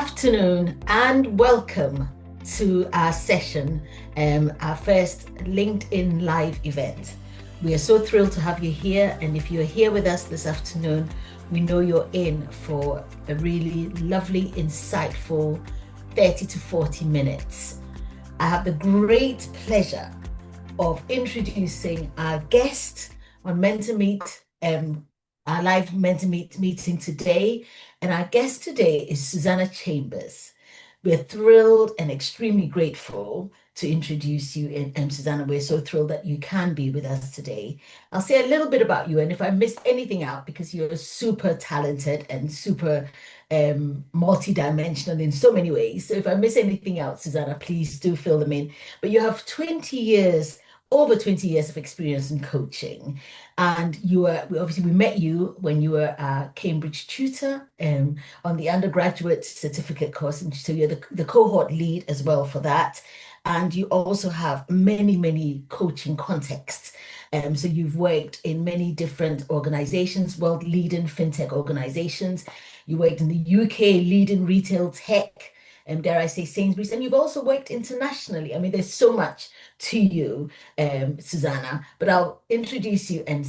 afternoon and welcome to our session, our first LinkedIn Live event. We are so thrilled to have you here, and if you're here with us this afternoon, we know you're in for a really lovely, insightful 30 to 40 minutes. I have the great pleasure of introducing our guest on MentorMeet, our live MentorMeet meeting today. And our guest today is Susannah Chambers. We're thrilled and extremely grateful to introduce you. And Susannah, we're so thrilled that you can be with us today. I'll say a little bit about you, and if I missed anything out, because you're super talented and super multi-dimensional in so many ways. So if I miss anything out, Susannah, please do fill them in. But you have over 20 years of experience in coaching. And we met you when you were a Cambridge tutor on the undergraduate certificate course. And so you're the cohort lead as well for that. And you also have many, many coaching contexts. So you've worked in many different organizations, world leading fintech organizations. You worked in the UK leading retail tech, and dare I say Sainsbury's, and you've also worked internationally. I mean, there's so much to you, Susannah, but I'll introduce you and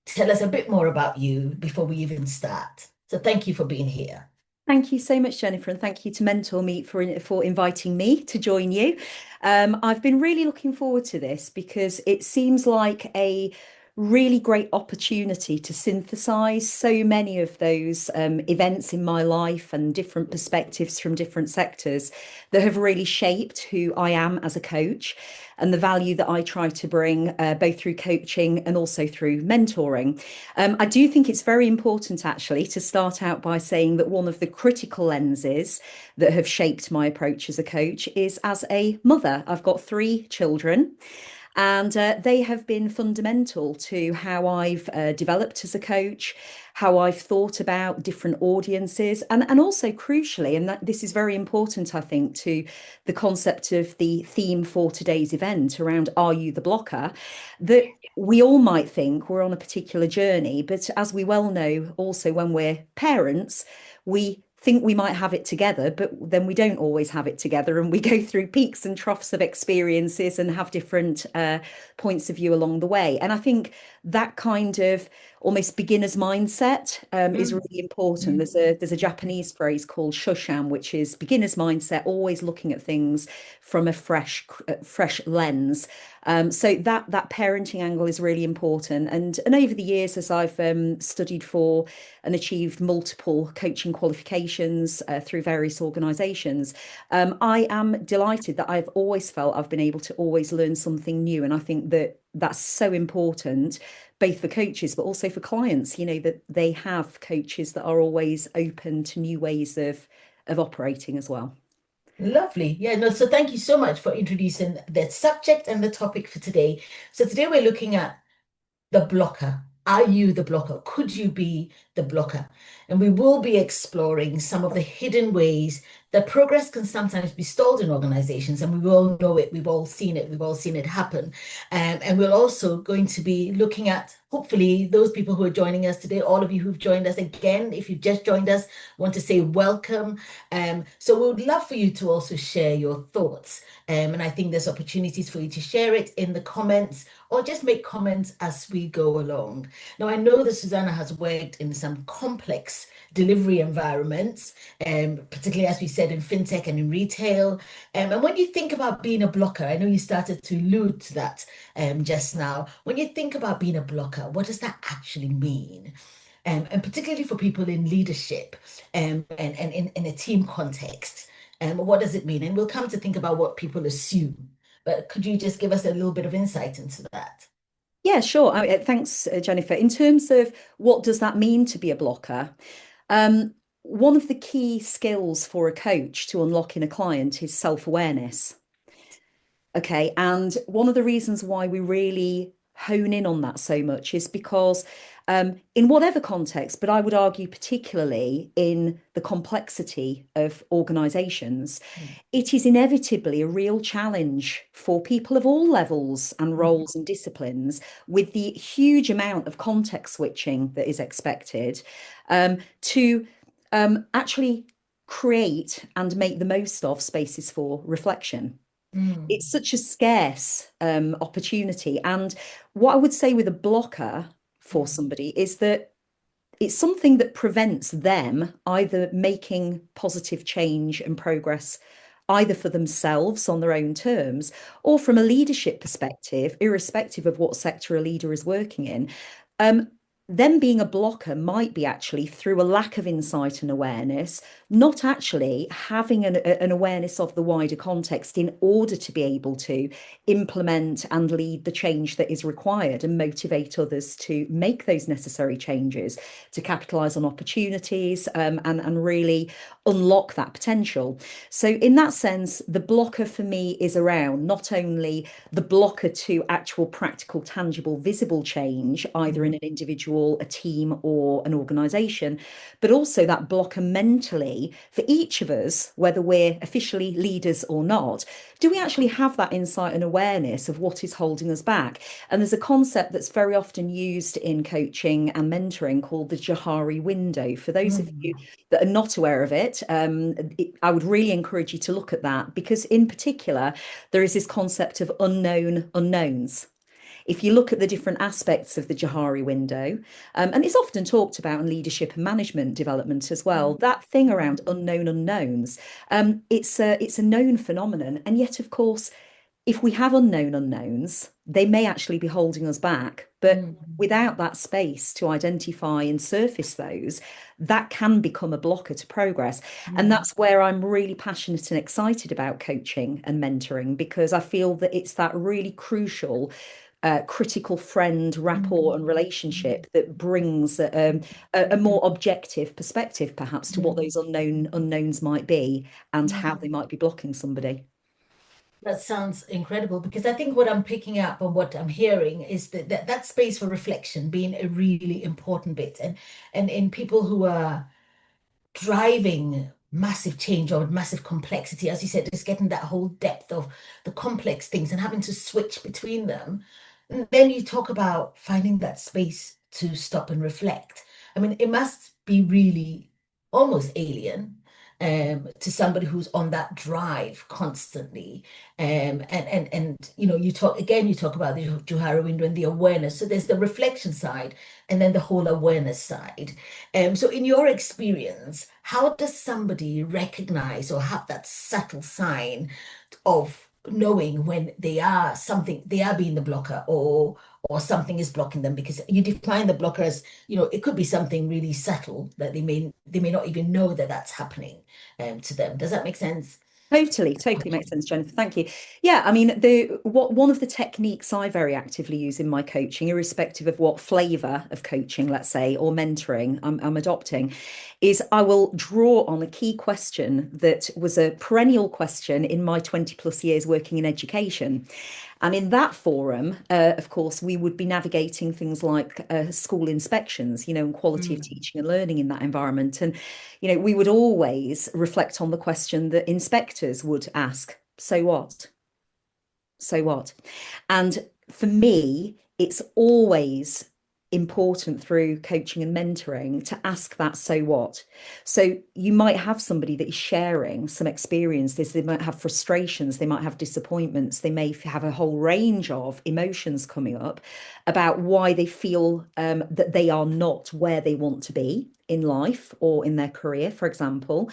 tell us a bit more about you before we even start. So thank you for being here. Thank you so much, Jennifer, and thank you to MentorMeet for inviting me to join you. I've been really looking forward to this because it seems like a really great opportunity to synthesize so many of those events in my life and different perspectives from different sectors that have really shaped who I am as a coach and the value that I try to bring both through coaching and also through mentoring. I do think it's very important actually to start out by saying that one of the critical lenses that have shaped my approach as a coach is as a mother. I've got 3 children. And they have been fundamental to how I've developed as a coach, how I've thought about different audiences, and also crucially, and this is very important, I think, to the concept of the theme for today's event around Are You the Blocker? That we all might think we're on a particular journey, but as we well know, also when we're parents, we think we might have it together, but then we don't always have it together, and we go through peaks and troughs of experiences and have different points of view along the way. And I think that kind of almost beginner's mindset is really important. There's a Japanese phrase called shoshan, which is beginner's mindset, always looking at things from a fresh lens. So that parenting angle is really important. And over the years, as I've studied for and achieved multiple coaching qualifications through various organizations, I am delighted that I've always felt I've been able to always learn something new. And I think that that's so important, both for coaches, but also for clients, that they have coaches that are always open to new ways of operating as well. Lovely. Yeah, no, so thank you so much for introducing the subject and the topic for today. So today we're looking at the blocker. Are you the blocker? Could you be the blocker? And we will be exploring some of the hidden ways that progress can sometimes be stalled in organizations. And we all know it. We've all seen it. We've all seen it happen. And we're also going to be looking at, hopefully, those people who are joining us today, all of you who've joined us again, if you've just joined us, want to say welcome. So we would love for you to also share your thoughts. And I think there's opportunities for you to share it in the comments or just make comments as we go along. Now, I know that Susannah has worked in some complex delivery environments, particularly as we said in fintech and in retail. And when you think about being a blocker, I know you started to allude to that just now. When you think about being a blocker, what does that actually mean? And particularly for people in leadership and in a team context, what does it mean? And we'll come to think about what people assume. But could you just give us a little bit of insight into that? Yeah, sure. Thanks, Jennifer. In terms of what does that mean to be a blocker, one of the key skills for a coach to unlock in a client is self-awareness. Okay, and one of the reasons why we really hone in on that so much is because in whatever context, but I would argue particularly in the complexity of organizations, it is inevitably a real challenge for people of all levels and roles and disciplines, with the huge amount of context switching that is expected, to actually create and make the most of spaces for reflection. It's Mm, such a scarce opportunity. And what I would say with a blocker for mm, somebody is that it's something that prevents them either making positive change and progress either for themselves on their own terms or from a leadership perspective, irrespective of what sector a leader is working in. Um, them being a blocker might be actually through a lack of insight and awareness, not actually having an awareness of the wider context in order to be able to implement and lead the change that is required and motivate others to make those necessary changes to capitalize on opportunities, and really unlock that potential. So, in that sense, the blocker for me is around not only the blocker to actual practical, tangible, visible change, either in mm, an individual, a team, or an organization, but also that blocker mentally for each of us, whether we're officially leaders or not. Do we actually have that insight and awareness of what is holding us back? And there's a concept that's very often used in coaching and mentoring called the Johari Window. For those of you mm, that are not aware of it, I would really encourage you to look at that because, in particular, there is this concept of unknown unknowns. If you look at the different aspects of the Johari window, and it's often talked about in leadership and management development as well, mm, that thing around unknown unknowns, it's a known phenomenon, and yet, of course, if we have unknown unknowns, they may actually be holding us back. But mm, without that space to identify and surface those, that can become a blocker to progress. And mm, that's where I'm really passionate and excited about coaching and mentoring because I feel that it's that really crucial. Critical friend rapport and mm, relationship that brings a more objective perspective, perhaps, to what mm, those unknown unknowns might be and how mm. they might be blocking somebody. That sounds incredible because I think what I'm picking up and what I'm hearing is that space for reflection being a really important bit. And in people who are driving massive change or massive complexity, as you said, just getting that whole depth of the complex things and having to switch between them. And then you talk about finding that space to stop and reflect. I mean, it must be really almost alien to somebody who's on that drive constantly. You talk again, you talk about the Johari window and the awareness. So there's the reflection side and then the whole awareness side. So in your experience, how does somebody recognize or have that subtle sign of knowing when they are being the blocker or something is blocking them? Because you define the blocker as, it could be something really subtle that they may not even know that that's happening to them. Does that make sense? Totally makes sense, Jennifer. Thank you. Yeah, I mean, the what one of the techniques I very actively use in my coaching, irrespective of what flavor of coaching, let's say, or mentoring I'm adopting, is I will draw on a key question that was a perennial question in my 20 plus years working in education. And in that forum, of course, we would be navigating things like school inspections, and quality of Mm, teaching and learning in that environment. And, we would always reflect on the question that inspectors would ask, so what? So what? And for me, it's always important through coaching and mentoring to ask that so what. So you might have somebody that is sharing some experiences, they might have frustrations, they might have disappointments, they may have a whole range of emotions coming up about why they feel that they are not where they want to be in life or in their career, for example.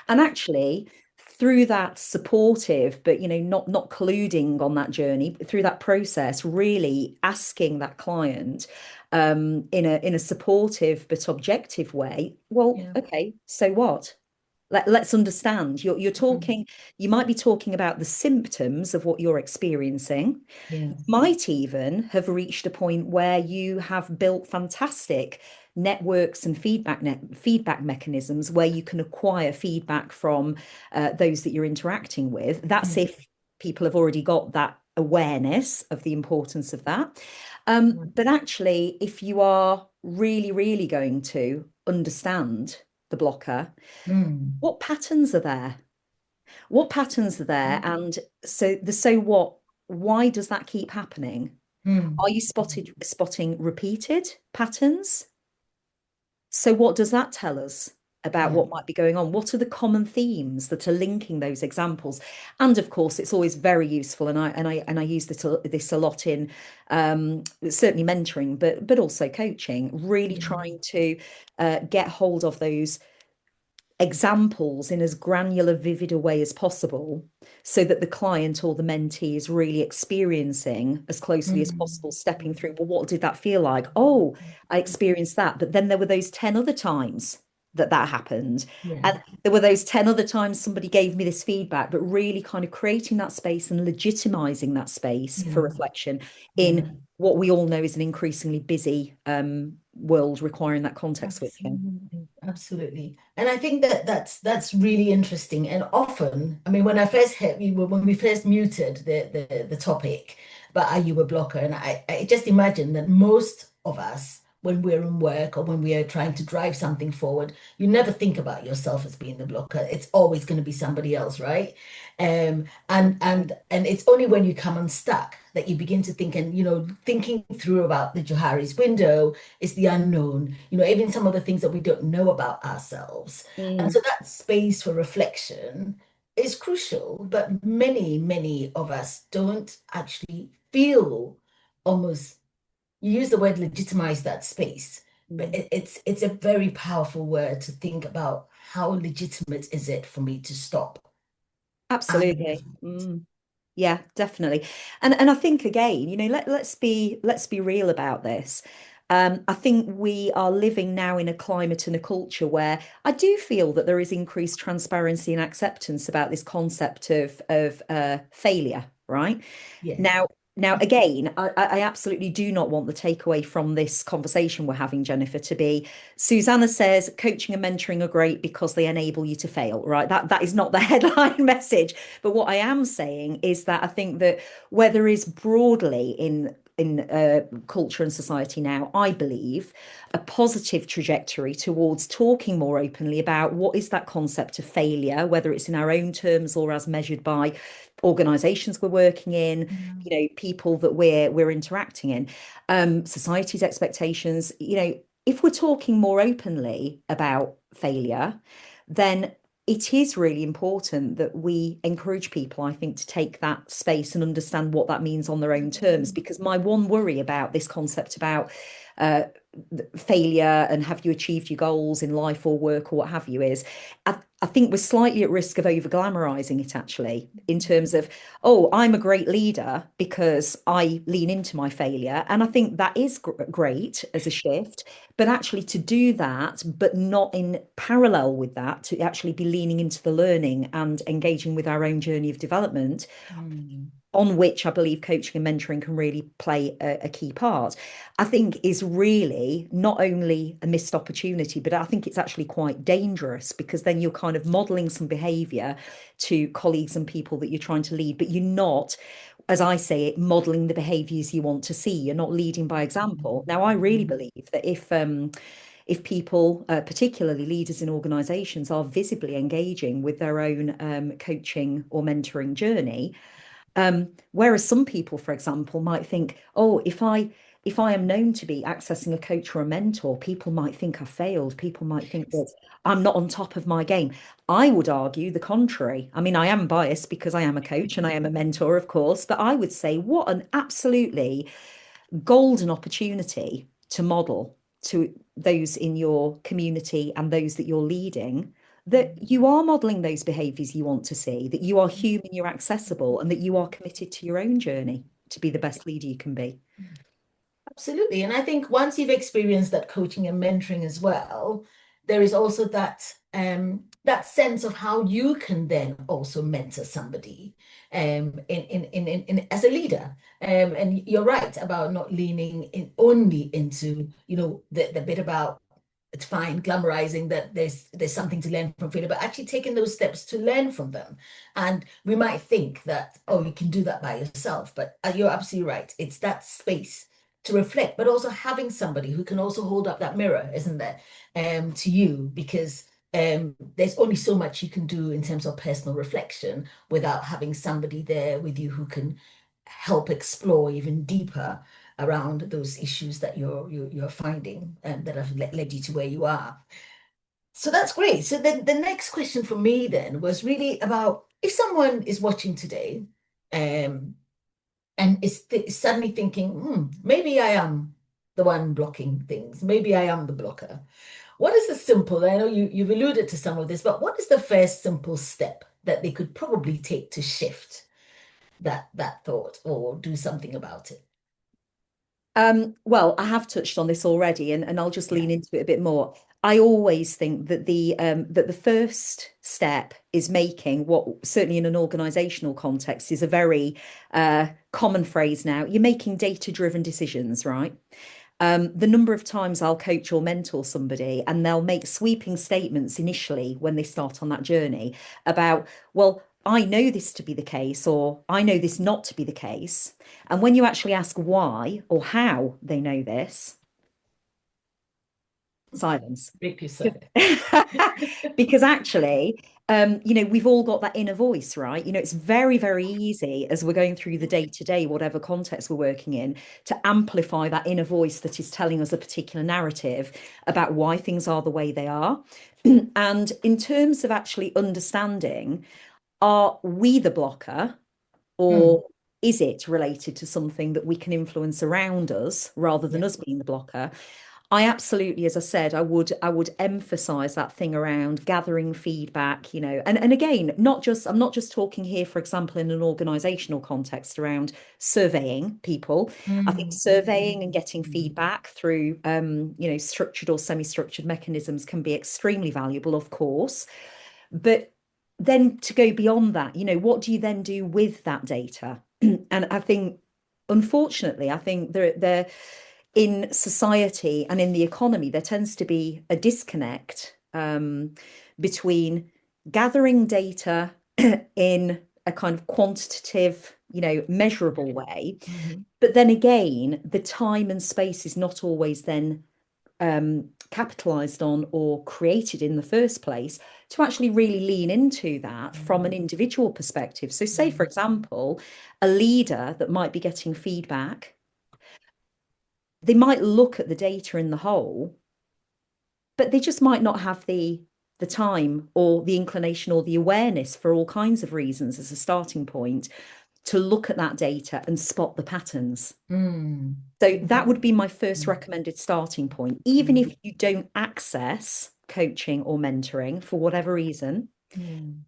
And actually, through that supportive, but not colluding on that journey, through that process, really asking that client in a supportive but objective way, well, yeah. okay, so what? Let's understand. You're Mm, talking, you might be talking about the symptoms of what you're experiencing, yeah. might even have reached a point where you have built fantastic networks and feedback mechanisms where you can acquire feedback from those that you're interacting with. That's Mm, if people have already got that awareness of the importance of that. mm, But actually, if you are really, really going to understand the blocker, mm, what patterns are there? What patterns are there? mm, And so the so what, why does that keep happening? mm, Are you spotting repeated patterns? So what does that tell us about Yeah. what might be going on? What are the common themes that are linking those examples? And of course, it's always very useful, and I use this a lot in certainly mentoring, but also coaching. Really Yeah. trying to get hold of those examples in as granular, vivid a way as possible so that the client or the mentee is really experiencing as closely as possible, stepping through, well, what did that feel like? Oh, I experienced that. But then there were those 10 other times that that happened. Yeah. And there were those 10 other times somebody gave me this feedback, but really kind of creating that space and legitimizing that space for Yeah. reflection Yeah. in what we all know is an increasingly busy world requiring that context switching. Absolutely, absolutely. And I think that that's really interesting. And often, I mean, when I first hit you, when we first muted the topic about are you a blocker, and I just imagine that most of us, when we're in work or when we are trying to drive something forward, you never think about yourself as being the blocker. It's always going to be somebody else, right? And it's only when you come unstuck that you begin to think, and thinking through about the Johari's window is the unknown, even some of the things that we don't know about ourselves. And Mm, so that space for reflection is crucial, but many, many of us don't actually feel almost, you use the word legitimize that space, but mm. it's a very powerful word to think about how legitimate is it for me to stop and Absolutely. Mm. Yeah, definitely. And I think again, let's be real about this. I think we are living now in a climate and a culture where I do feel that there is increased transparency and acceptance about this concept of failure, right? yes. Now again, I absolutely do not want the takeaway from this conversation we're having, Jennifer, to be Susannah says coaching and mentoring are great because they enable you to fail, right? That is not the headline message. But what I am saying is that I think that where there is broadly in culture and society now, I believe, a positive trajectory towards talking more openly about what is that concept of failure, whether it's in our own terms or as measured by organizations we're working in, people that we're interacting in, society's expectations. If we're talking more openly about failure, then it is really important that we encourage people, I think, to take that space and understand what that means on their own terms. Because my one worry about this concept about uh, failure and have you achieved your goals in life or work or what have you is I think we're slightly at risk of over glamorizing it actually, in terms of, oh, I'm a great leader because I lean into my failure. And I think that is great as a shift. But actually, to do that, but not in parallel with that, to actually be leaning into the learning and engaging with our own journey of development, Mm. on which I believe coaching and mentoring can really play a key part, I think is really not only a missed opportunity, but I think it's actually quite dangerous because then you're kind of modeling some behavior to colleagues and people that you're trying to lead, but you're not, as I say it, modeling the behaviors you want to see. You're not leading by example. Now, I really believe that if people, particularly leaders in organizations, are visibly engaging with their own coaching or mentoring journey, whereas some people, for example, might think, oh, if I am known to be accessing a coach or a mentor, people might think I failed. People might think that I'm not on top of my game. I would argue the contrary. I mean, I am biased because I am a coach and I am a mentor, of course, but I would say what an absolutely golden opportunity to model to those in your community and those that you're leading that you are modeling those behaviors you want to see, that you are human, you're accessible, and that you are committed to your own journey to be the best leader you can be. Absolutely. And I think once you've experienced that coaching and mentoring as well, there is also that sense of how you can then also mentor somebody in as a leader. And you're right about not leaning in only into, the bit about it's fine glamorizing that there's something to learn from failure, but actually taking those steps to learn from them. And we might think that, oh, you can do that by yourself, but you're absolutely right. It's that space to reflect, but also having somebody who can also hold up that mirror, isn't there, to you, because there's only so much you can do in terms of personal reflection without having somebody there with you who can help explore even deeper around those issues that you're finding and that have led you to where you are. So that's great. So then the next question for me then was really about if someone is watching today, um, and is th suddenly thinking, maybe I am the one blocking things. Maybe I am the blocker. What is the simple, I know you've alluded to some of this, but what is the first simple step that they could probably take to shift that thought or do something about it? Well, I have touched on this already, and I'll just Yeah. lean into it a bit more. I always think that the first step is making what certainly in an organizational context is a very common phrase now. You're making data-driven decisions, right? The number of times I'll coach or mentor somebody and they'll make sweeping statements initially when they start on that journey about, well, I know this to be the case, or I know this not to be the case. And when you actually ask why or how they know this, silence. Break your side. Because actually, we've all got that inner voice, right? It's very, very easy as we're going through the day to day, whatever context we're working in, to amplify that inner voice that is telling us a particular narrative about why things are the way they are. And in terms of actually understanding, are we the blocker, Mm, or is it related to something that we can influence around us rather than yeah. us being the blocker? I absolutely, as I said, I would emphasize that thing around gathering feedback, and again, I'm not just talking here, for example, in an organizational context around surveying people. I think Mm, surveying and getting mm, feedback through structured or semi-structured mechanisms can be extremely valuable, of course. But then to go beyond that, what do you then do with that data? And I think, unfortunately, I think there in society and in the economy, there tends to be a disconnect between gathering data in a kind of quantitative, measurable way. mhm, But then again, the time and space is not always then capitalized on or created in the first place to actually really lean into that from an mm, individual perspective. So, say, for mm, example, a leader that might be getting feedback, they might look at the data in the whole, but they just might not have the time or the inclination or the awareness for all kinds of reasons as a starting point to look at that data and spot the patterns. mm, So that mm, would be my first mm, recommended starting point. Even mm, if you don't access coaching or mentoring for whatever reason, mm,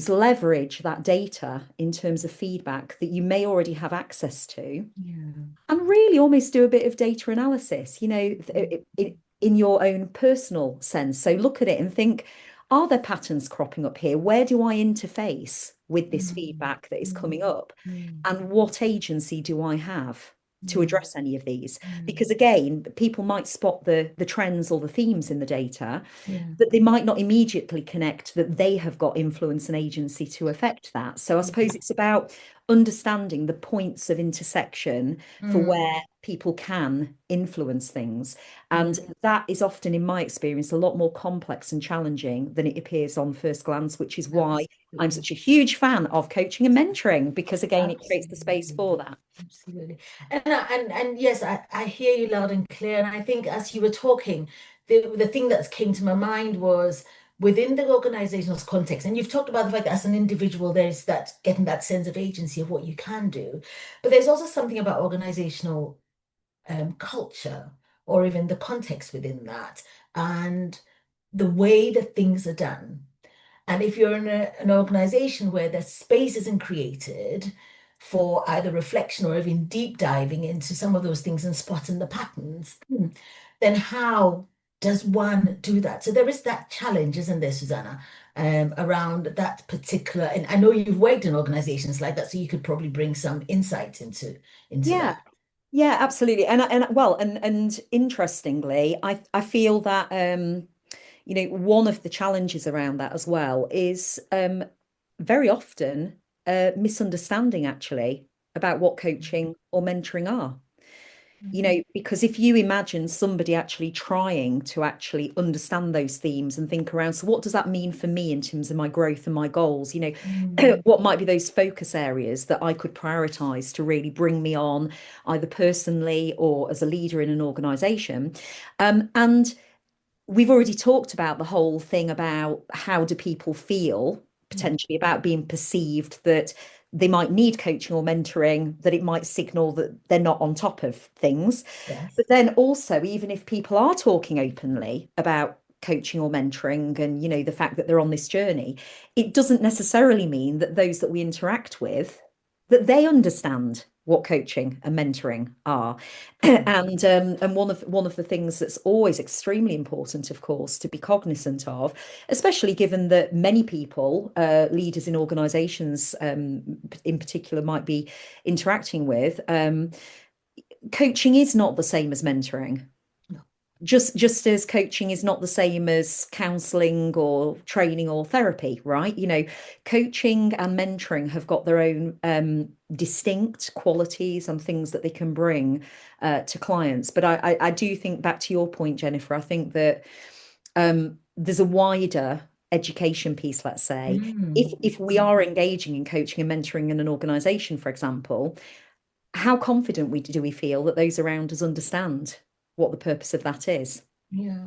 leverage that data in terms of feedback that you may already have access to, yeah. and really almost do a bit of data analysis, in your own personal sense. So look at it and think, are there patterns cropping up here? Where do I interface with this Mm, feedback that is coming mm, up? mm, And what agency do I have to mm, address any of these? mm, Because again, people might spot the trends or the themes in the data, yeah. but they might not immediately connect that they have got influence and agency to affect that. So I Yeah. suppose it's about understanding the points of intersection for Mm, where people can influence things. And yeah. that is often, in my experience, a lot more complex and challenging than it appears on first glance, which is why I'm Absolutely. such a huge fan of coaching and mentoring, because again, it creates the space Absolutely. for that. Absolutely. And yes, I hear you loud and clear. And I think as you were talking, the thing that came to my mind was within the organizational context, and you've talked about the fact that as an individual, there's that getting that sense of agency of what you can do. But there's also something about organizational culture or even the context within that and the way that things are done. And if you're in an organization where the space isn't created for either reflection or even deep diving into some of those things and spotting the patterns, then how does one do that? So there is that challenge, isn't there, Susanna, around that particular, and I know you've worked in organizations like that, so you could probably bring some insight into Yeah, that. yeah, absolutely. And well, and interestingly, I feel that one of the challenges around that as well is very often misunderstanding actually about what coaching or mentoring are. Because if you imagine somebody actually trying to actually understand those themes and think around, so what does that mean for me in terms of my growth and my goals? Mm, What might be those focus areas that I could prioritize to really bring me on, either personally or as a leader in an organization? And we've already talked about the whole thing about how do people feel Yeah. potentially about being perceived that they might need coaching or mentoring, that it might signal that they're not on top of things. Yes. But then also, even if people are talking openly about coaching or mentoring and, the fact that they're on this journey, it doesn't necessarily mean that those that we interact with, that they understand what coaching and mentoring are. And one of the things that's always extremely important, of course, to be cognizant of, especially given that many people, leaders in organizations, in particular, might be interacting with, coaching is not the same as mentoring. No. Just as coaching is not the same as counseling or training or therapy, right? Coaching and mentoring have got their own distinct qualities and things that they can bring to clients. But I do think, back to your point, Jennifer, I think that there's a wider education piece, let's say. If we are engaging in coaching and mentoring in an organization, for example, how confident do we feel that those around us understand what the purpose of that is? Yeah.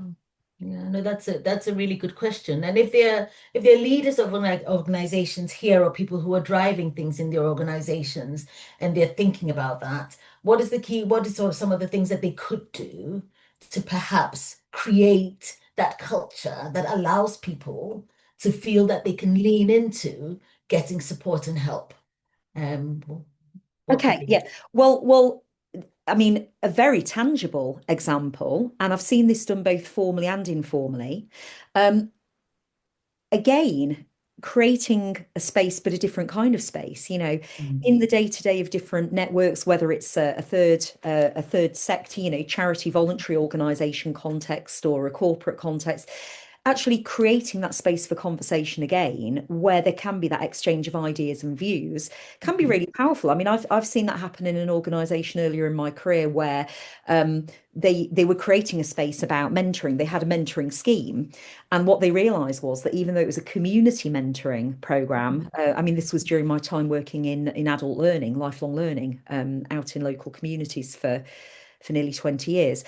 Yeah, no, that's a really good question. And if they're leaders of organizations here, or people who are driving things in their organizations, and they're thinking about that, what is the key? What is sort of some of the things that they could do to perhaps create that culture that allows people to feel that they can lean into getting support and help? Um, what could Okay, be? yeah. Well, I mean, a very tangible example, and I've seen this done both formally and informally. Um, Again, creating a space, but a different kind of space, Mm. in the day-to-day of different networks, whether it's a third sector, charity voluntary organization context or a corporate context, actually creating that space for conversation again, where there can be that exchange of ideas and views, can be Mhm. really powerful. I mean, I've seen that happen in an organization earlier in my career where they were creating a space about mentoring. They had a mentoring scheme, and what they realized was that even though it was a community mentoring program, I mean, this was during my time working in adult learning, lifelong learning, out in local communities for nearly 20 years.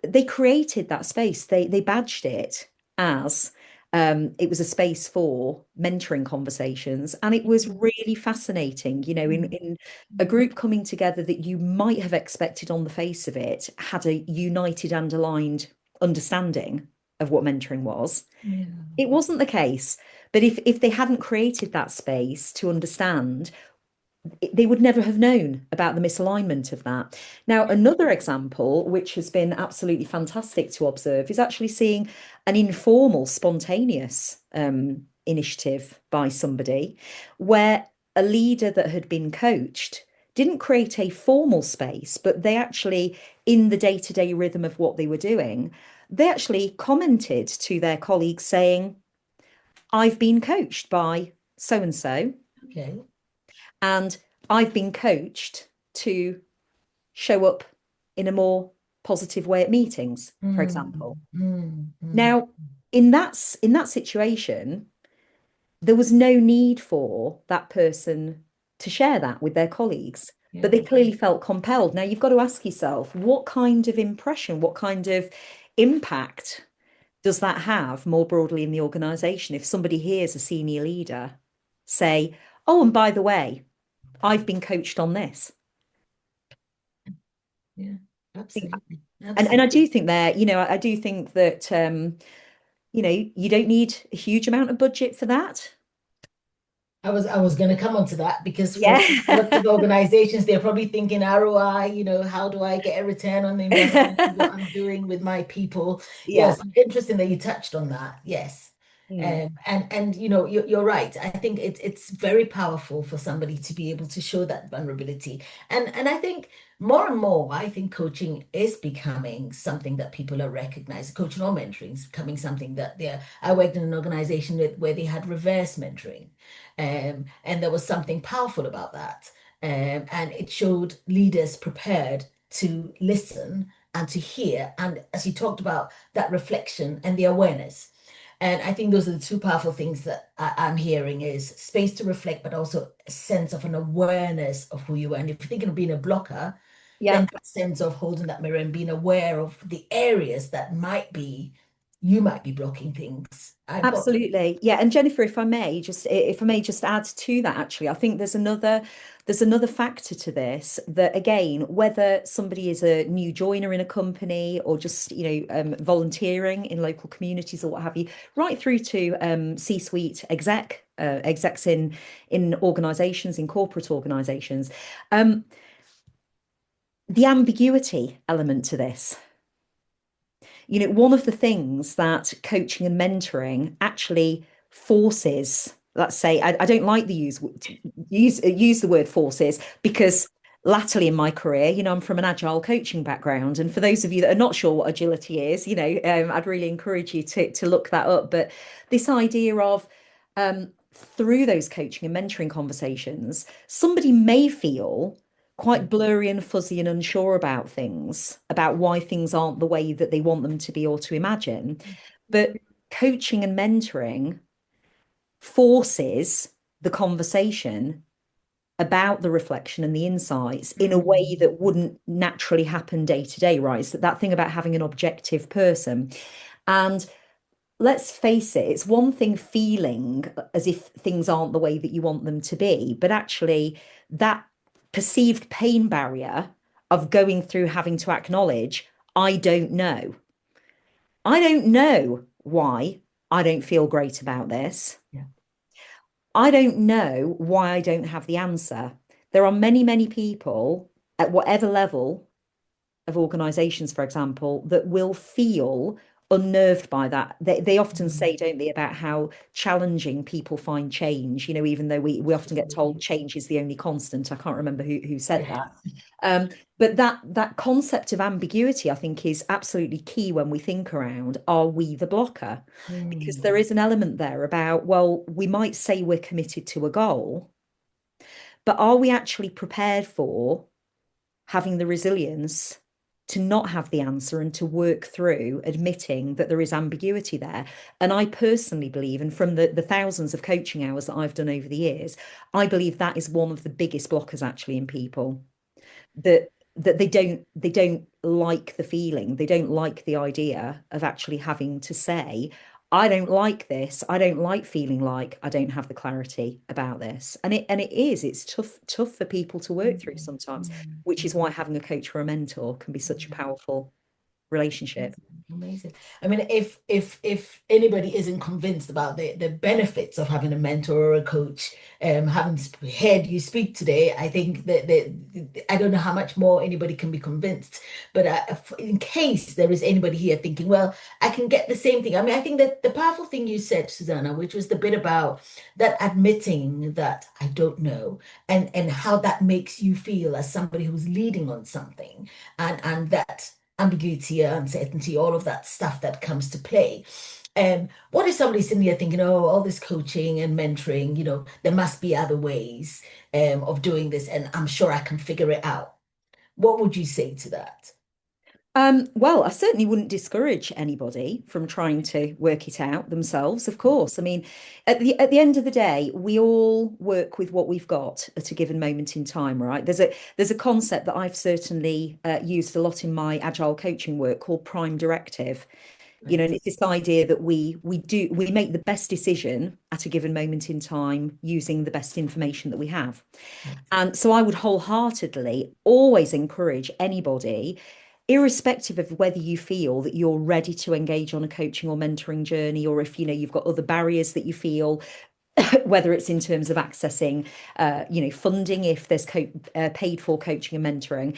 They created that space. They badged it as it was a space for mentoring conversations, and it was really fascinating. In a group coming together that you might have expected on the face of it had a united and aligned understanding of what mentoring was. Yeah. It wasn't the case. But if they hadn't created that space to understand, they would never have known about the misalignment of that. Now, another example, which has been absolutely fantastic to observe, is actually seeing an informal, spontaneous initiative by somebody where a leader that had been coached didn't create a formal space, but they actually, in the day-to-day rhythm of what they were doing, they actually commented to their colleagues saying, I've been coached by so and so, Okay. and I've been coached to show up in a more positive way at meetings, for Mm, example. mm, mm. Now, in that situation, there was no need for that person to share that with their colleagues, but they Yeah. clearly felt compelled. Now, you've got to ask yourself, what kind of impression, what kind of impact does that have more broadly in the organization if somebody hears a senior leader say, oh, and by the way, I've been coached on this. Yeah. Absolutely. And I Absolutely. do think there, I do think that you don't need a huge amount of budget for that. I was going to come on to that, because for lots Yeah. of organizations, they're probably thinking ROI, how do I get a return on the investment in what I'm doing with my people? Yeah. Yes, interesting that you touched on that. Yes. Mm. And you're right. I think it's very powerful for somebody to be able to show that vulnerability. And I think more and more, I think coaching is becoming something that people are recognizing. Coaching or mentoring is becoming something that they're. I worked in an organization where they had reverse mentoring. And there was something powerful about that. And it showed leaders prepared to listen and to hear. And as you talked about, that reflection and the awareness. And I think those are the two powerful things that I'm hearing, is space to reflect, but also a sense of an awareness of who you are. And if you're thinking of being a blocker, Yeah. then that sense of holding that mirror and being aware of the areas that might be you might be blocking things. I've got, Absolutely. Yeah. And Jennifer, if I may just add to that, actually, I think there's another factor to this that again, whether somebody is a new joiner in a company or just, volunteering in local communities or what have you, right through to C-suite execs in organizations, in corporate organizations, um, the ambiguity element to this. One of the things that coaching and mentoring actually forces, let's say, I don't like the use the word forces because latterly in my career, I'm from an agile coaching background. And for those of you that are not sure what agility is, I'd really encourage you to look that up. But this idea of through those coaching and mentoring conversations, somebody may feel quite blurry and fuzzy and unsure about things, about why things aren't the way that they want them to be or to imagine. But coaching and mentoring forces the conversation about the reflection and the insights in a way mm, that wouldn't naturally happen day to day, right? So that thing about having an objective person. And let's face it, it's one thing feeling as if things aren't the way that you want them to be, but actually that perceived pain barrier of going through having to acknowledge, I don't know. I don't know why I don't feel great about this. yeah. I don't know why I don't have the answer. There are many, many people at whatever level of organizations, for example, that will feel unnerved by that. They often Mm, say, don't they, about how challenging people find change, even though we often get told absolutely. change is the only constant. I can't remember who said Yeah. that. But that concept of ambiguity, I think, is absolutely key when we think around, are we the blocker? Because there Mm, is an element there about, well, we might say we're committed to a goal, but are we actually prepared for having the resilience to not have the answer and to work through admitting that there is ambiguity there? And I personally believe, and from the thousands of coaching hours that I've done over the years, I believe that is one of the biggest blockers actually in people, that they don't like the feeling, they don't like the idea of actually having to say, I don't like this, I don't like feeling like I don't have the clarity about this. It's tough for people to work mm, through sometimes, mm, which is mm, why having a coach or a mentor can be such a mm. powerful relationship. Amazing. Amazing. I mean, if anybody isn't convinced about the benefits of having a mentor or a coach, having heard you speak today, I think that I don't know how much more anybody can be convinced. But in case there is anybody here thinking, well, I can get the same thing. I mean, I think that the powerful thing you said, Susanna, which was the bit about that admitting that I don't know, and how that makes you feel as somebody who's leading on something, and that ambiguity, uncertainty, all of that stuff that comes to play. What if somebody's sitting here thinking, oh, all this coaching and mentoring, there must be other ways of doing this, and I'm sure I can figure it out. What would you say to that? Well, I certainly wouldn't discourage anybody from trying to work it out themselves, of course. I mean, at the end of the day, we all work with what we've got at a given moment in time, right? There's a concept that I've certainly used a lot in my agile coaching work called prime directive. And Right, it's this idea that we make the best decision at a given moment in time using the best information that we have. right. And so I would wholeheartedly always encourage anybody, irrespective of whether you feel that you're ready to engage on a coaching or mentoring journey, or if you've got other barriers that you feel, whether it's in terms of accessing, funding, if there's paid for coaching and mentoring,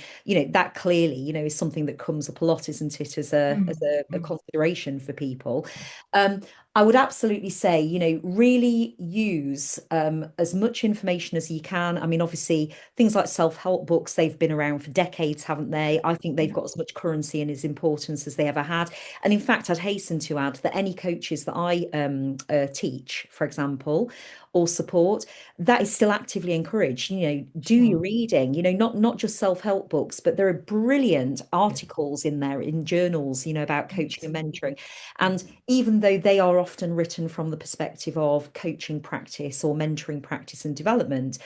that clearly, is something that comes up a lot, isn't it, as a Mm, as a mm, consideration for people. Um, I would absolutely say, really use as much information as you can. I mean, obviously, things like self-help books, they've been around for decades, haven't they? I think they've yeah. got as much currency and as importance as they ever had. And in fact, I'd hasten to add that any coaches that I teach, for example, or support, that is still actively encouraged. Do your Sure. reading, not just self-help books, but there are brilliant Yeah. articles in there in journals, about coaching and Absolutely. mentoring. And even though they are often written from the perspective of coaching practice or mentoring practice and development,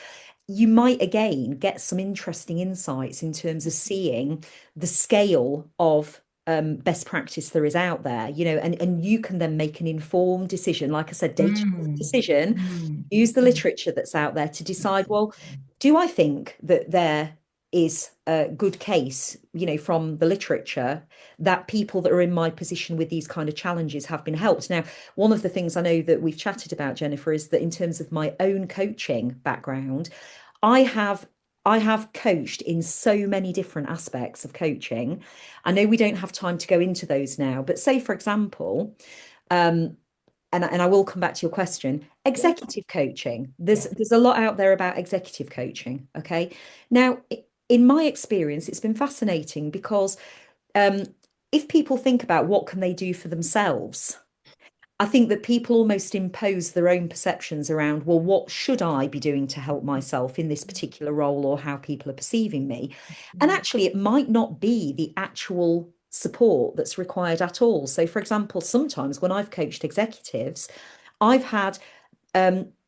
you might again get some interesting insights in terms of seeing the scale of best practice there is out there, and you can then make an informed decision. Like I said, data-driven Mm, decision, mm, use the mm. literature that's out there to decide, well, Absolutely. do I think that there is a good case, from the literature that people that are in my position with these kind of challenges have been helped? Now, one of the things I know that we've chatted about, Jennifer, is that in terms of my own coaching background, I have I have coached in so many different aspects of coaching. I know we don't have time to go into those now, but say, for example, um, and I will come back to your question, Yeah, executive coaching. There's yeah. there's a lot out there about executive coaching. Okay. Now, in my experience, it's been fascinating because um, if people think about what can they do for themselves, I think that people almost impose their own perceptions around, well, what should I be doing to help myself in this particular role or how people are perceiving me? And Mm, actually, it might not be the actual support that's required at all. So, for example, sometimes when I've coached executives, I've had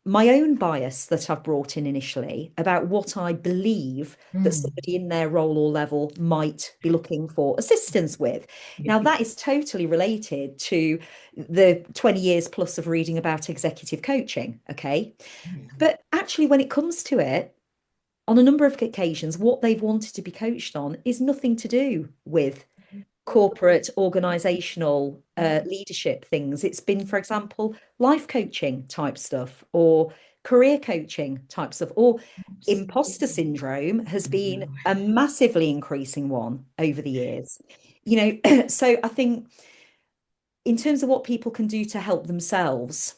my own bias that I've brought in initially about what I believe that mm. somebody in their role or level might be looking for assistance with. Now, that is totally related to the 20 years plus of reading about executive coaching. Okay. Yeah. But actually, when it comes to it, on a number of occasions, what they've wanted to be coached on is nothing to do with corporate organizational leadership things. It's been, for example, life coaching type stuff or career coaching type stuff, or imposter Absolutely. syndrome has been No. a massively increasing one over the years. So I think in terms of what people can do to help themselves,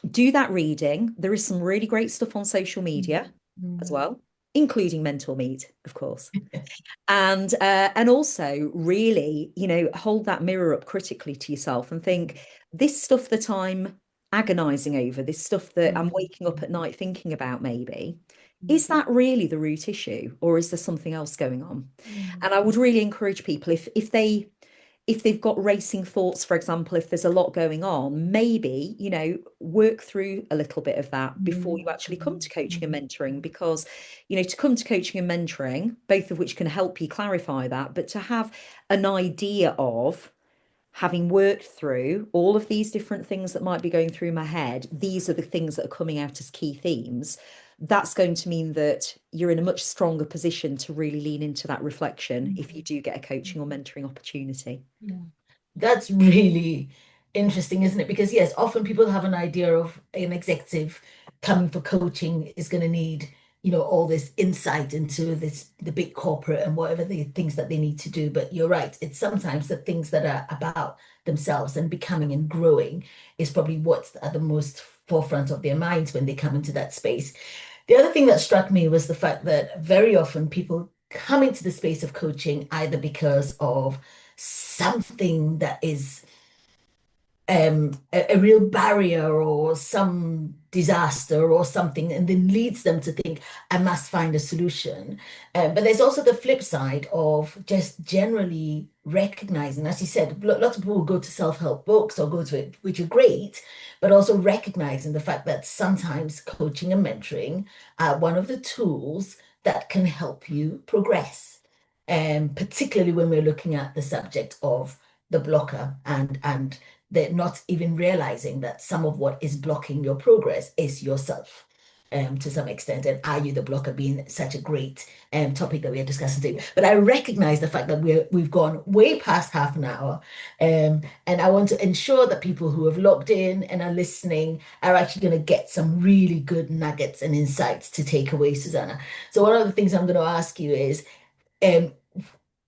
do that reading. There is some really great stuff on social Mm, media as mm. well, including MentorMeet, of course. And also really, hold that mirror up critically to yourself and think, this stuff that I'm agonizing over, this stuff that I'm Mm, waking up at night thinking about, maybe, mm, is that really the root issue, or is there something else going on? mm, And I would really encourage people, if they've got racing thoughts, for example, if there's a lot going on, maybe, work through a little bit of that before mm, you actually come to coaching and mm, mentoring, because, to come to coaching and mentoring, both of which can help you clarify that, but to have an idea of having worked through all of these different things that might be going through my head, these are the things that are coming out as key themes. That's going to mean that you're in a much stronger position to really lean into that reflection if you do get a coaching or mm. mentoring opportunity. Yeah. That's really interesting, isn't it? Because yes, often people have an idea of an executive coming for coaching is going to need, all this insight into the big corporate and whatever the things that they need to do. But you're right, it's sometimes the things that are about themselves and becoming and growing is probably what's at the most forefront of their minds when they come into that space. The other thing that struck me was the fact that very often people come into the space of coaching either because of something that is a real barrier or some disaster or something, and then leads them to think, I must find a solution. But there's also the flip side of just generally recognizing, as you said, lots of people will go to self-help books or go to it, which are great, but also recognizing the fact that sometimes coaching and mentoring are one of the tools that can help you progress. Particularly when we're looking at the subject of the blocker and they're not even realizing that some of what is blocking your progress is yourself. To some extent, and are you the blocker being such a great topic that we are discussing today? But I recognize the fact that we've gone way past half an hour, and I want to ensure that people who have logged in and are listening are actually going to get some really good nuggets and insights to take away, Susannah. So one of the things I'm going to ask you is, um,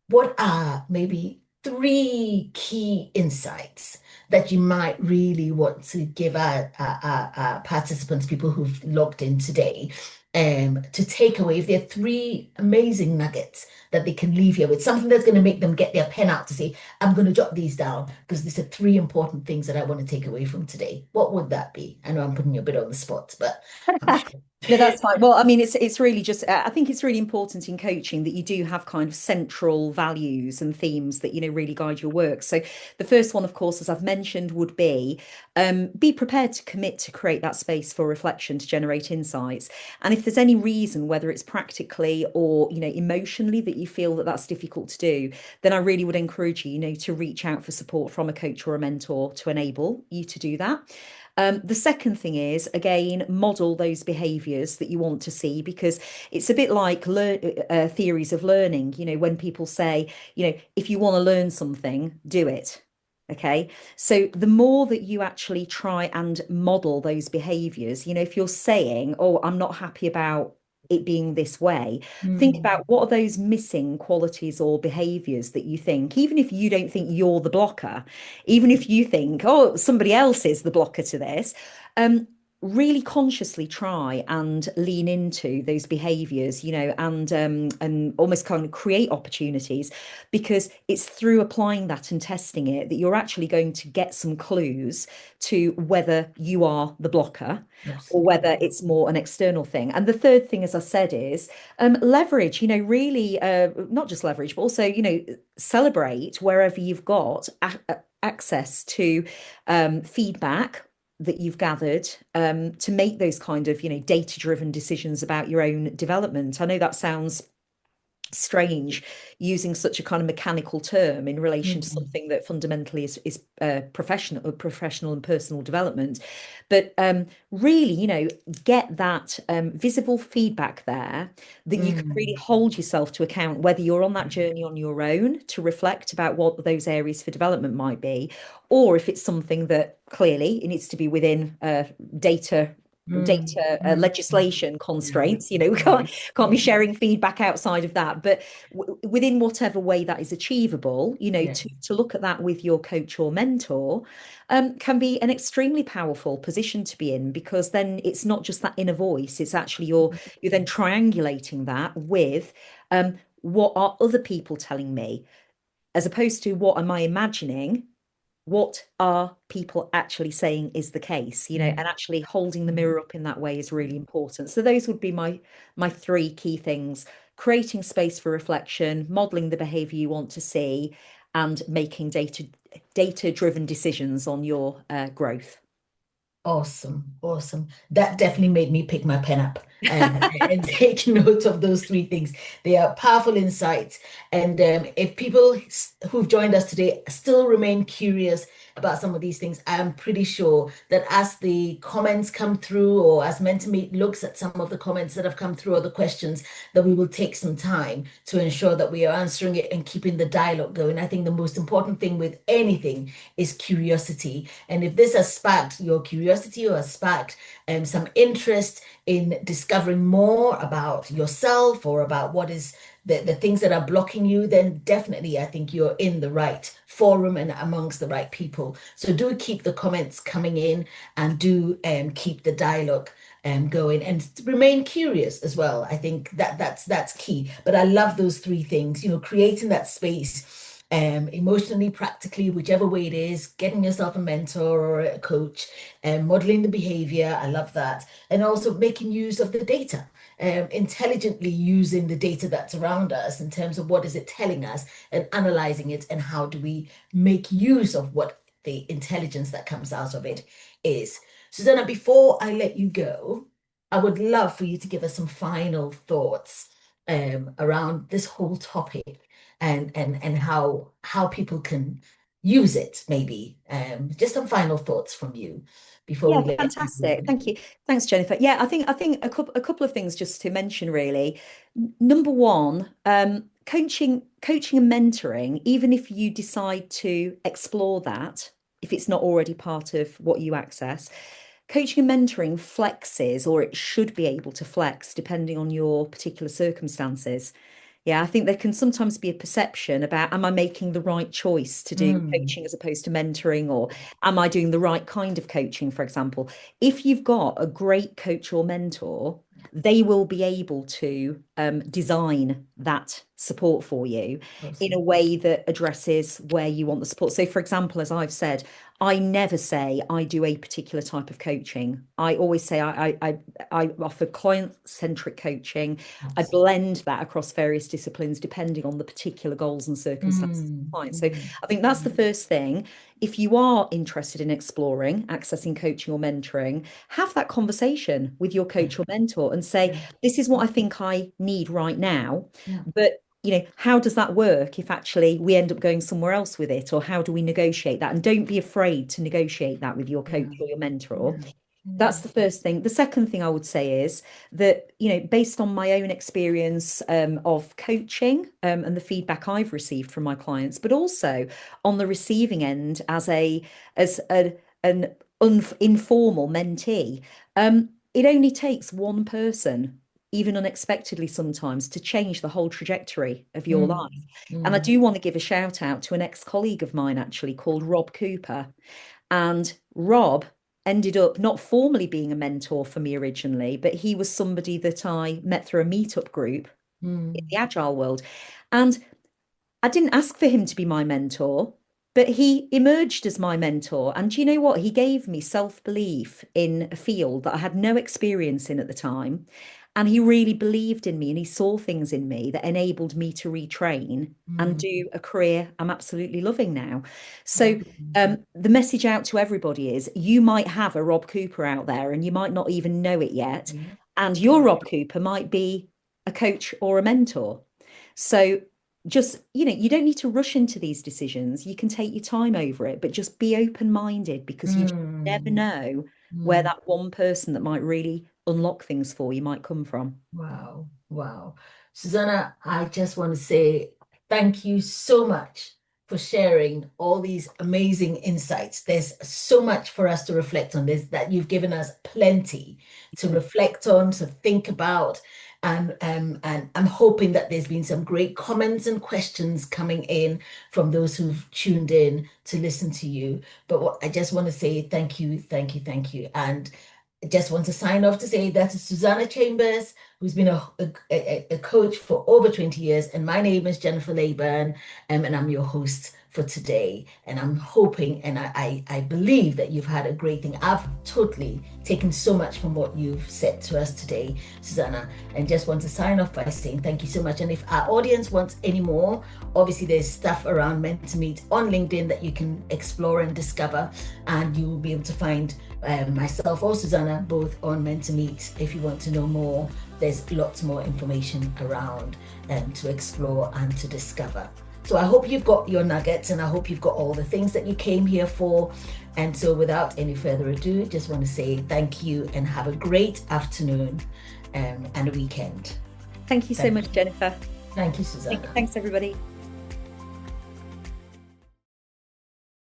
what are maybe three key insights that you might really want to give our participants, people who've logged in today, to take away? If there are three amazing nuggets that they can leave here with, something that's going to make them get their pen out to say, I'm going to jot these down because these are three important things that I want to take away from today. What would that be? I know I'm putting you a bit on the spot, but I'm sure. No, that's fine. Well, I mean, it's really just I think it's really important in coaching that you do have kind of central values and themes that, really guide your work. So the first one, of course, as I've mentioned, would be prepared to commit to create that space for reflection to generate insights. And if there's any reason, whether it's practically or, emotionally, that you feel that that's difficult to do, then I really would encourage you, to reach out for support from a coach or a mentor to enable you to do that. The second thing is, again, model those behaviors that you want to see, because it's a bit like theories of learning. When people say, if you want to learn something, do it. Okay. So the more that you actually try and model those behaviors, if you're saying, oh, I'm not happy about it being this way, think Mm, about what are those missing qualities or behaviors that you think, even if you don't think you're the blocker, even if you think, oh, somebody else is the blocker to this, um, really consciously try and lean into those behaviors, and almost kind of create opportunities, because it's through applying that and testing it that you're actually going to get some clues to whether you are the blocker or absolutely. whether it's more an external thing. And the third thing, as I said, is leverage, really not just leverage, but also, celebrate wherever you've got access to feedback that you've gathered, to make those kind of, data-driven decisions about your own development. I know that sounds strange using such a kind of mechanical term in relation to Mm, something that fundamentally is professional and personal development, but really, get that visible feedback there that you can really mm, hold yourself to account, whether you're on that journey on your own to reflect about what those areas for development might be, or if it's something that clearly it needs to be within data mm, data mm, mm. legislation Yeah, constraints. We yeah, can't be yeah, sharing feedback outside of that, but within whatever way that is achievable, yeah. to look at that with your coach or mentor, can be an extremely powerful position to be in, because then it's not just that inner voice, it's actually you're then triangulating that with what are other people telling me, as opposed to what am I imagining, what are people actually saying is the case, Yeah. and actually holding the mirror up in that way is really important. So those would be my three key things: creating space for reflection, modeling the behavior you want to see, and making data driven decisions on your growth. Awesome, awesome. That definitely made me pick my pen up and take note of those three things. They are powerful insights. And if people who've joined us today still remain curious about some of these things, I'm pretty sure that as the comments come through, or as MentorMeet looks at some of the comments that have come through, or the questions, that we will take some time to ensure that we are answering it and keeping the dialogue going. I think the most important thing with anything is curiosity. And if this has sparked your curiosity or has sparked some interest in discovering more about yourself or about what is the things that are blocking you, then definitely I think you're in the right forum and amongst the right people. So do keep the comments coming in, and do keep the dialogue going, and remain curious as well. I think that's key. But I love those three things, creating that space, emotionally, practically, whichever way it is, getting yourself a mentor or a coach, and modeling the behavior. I love that. And also making use of the data, intelligently using the data that's around us in terms of what is it telling us, and analyzing it, and how do we make use of what the intelligence that comes out of it is. Susannah, before I let you go, I would love for you to give us some final thoughts around this whole topic, and how people can use it, maybe. Just some final thoughts from you before Yeah, we let people fantastic. go. Thank you. Thanks, Jennifer. Yeah, I think a couple of things just to mention really. Number one, coaching and mentoring, even if you decide to explore that, if it's not already part of what you access, coaching and mentoring flexes, or it should be able to flex depending on your particular circumstances. Yeah, I think there can sometimes be a perception about, am I making the right choice to do Mm, coaching as opposed to mentoring, or am I doing the right kind of coaching, for example? If you've got a great coach or mentor, they will be able to design that support for you in a Awesome. way that addresses where you want the support. So, for example, as I've said, I never say I do a particular type of coaching. I always say I offer client-centric coaching. I Yes. blend that across various disciplines depending on the particular goals and circumstances of the Mm, client. So mm, I think that's the mm, first thing. If you are interested in exploring accessing coaching or mentoring, have that conversation with your yeah, coach or mentor and say, yeah, this is what I think I need right now. yeah, But how does that work if actually we end up going somewhere else with it? Or how do we negotiate that? And don't be afraid to negotiate that with your coach yeah, or your mentor. yeah, That's yeah. the first thing. The second thing I would say is that, based on my own experience of coaching and the feedback I've received from my clients, but also on the receiving end as an informal mentee, it only takes one person, even unexpectedly sometimes, to change the whole trajectory of your Mm, life. And I mm, do want to give a shout out to an ex-colleague of mine, actually, called Rob Cooper. And Rob ended up not formally being a mentor for me originally, but he was somebody that I met through a meetup group in mm, the Agile world. And I didn't ask for him to be my mentor, but he emerged as my mentor. And do you know what? He gave me self-belief in a field that I had no experience in at the time. And he really believed in me and he saw things in me that enabled me to retrain and mm. do a career I'm absolutely loving now. So Wow. the message out to everybody is you might have a Rob Cooper out there and you might not even know it yet. Yeah. And your Rob Cooper might be a coach or a mentor. So just, you don't need to rush into these decisions. You can take your time over it, but just be open-minded because you just never Mm, know where mm. that one person that might really unlock things for you might come from. Wow. Wow. Susannah, I just want to say thank you so much for sharing all these amazing insights. There's so much for us to reflect on this that you've given us plenty to reflect on, to think about. And I'm hoping that there's been some great comments and questions coming in from those who've tuned in to listen to you. But I just want to say thank you, thank you, thank you. And I just want to sign off to say that is Susannah Chambers, who's been a coach for over 20 years. And my name is Jennifer Layburn, and I'm your host for today. And I'm hoping and I believe that you've had a great thing. I've totally taken so much from what you've said to us today, Susannah, and just want to sign off by saying thank you so much. And if our audience wants any more, obviously there's stuff around MentorMeet on LinkedIn that you can explore and discover, and you will be able to find myself or Susannah both on MentorMeet. If you want to know more, there's lots more information around to explore and to discover. So I hope you've got your nuggets and I hope you've got all the things that you came here for. And so without any further ado, just want to say thank you and have a great afternoon and a weekend. Thank you so Thank much, you. Jennifer. Thank you, Susannah. Thanks, everybody.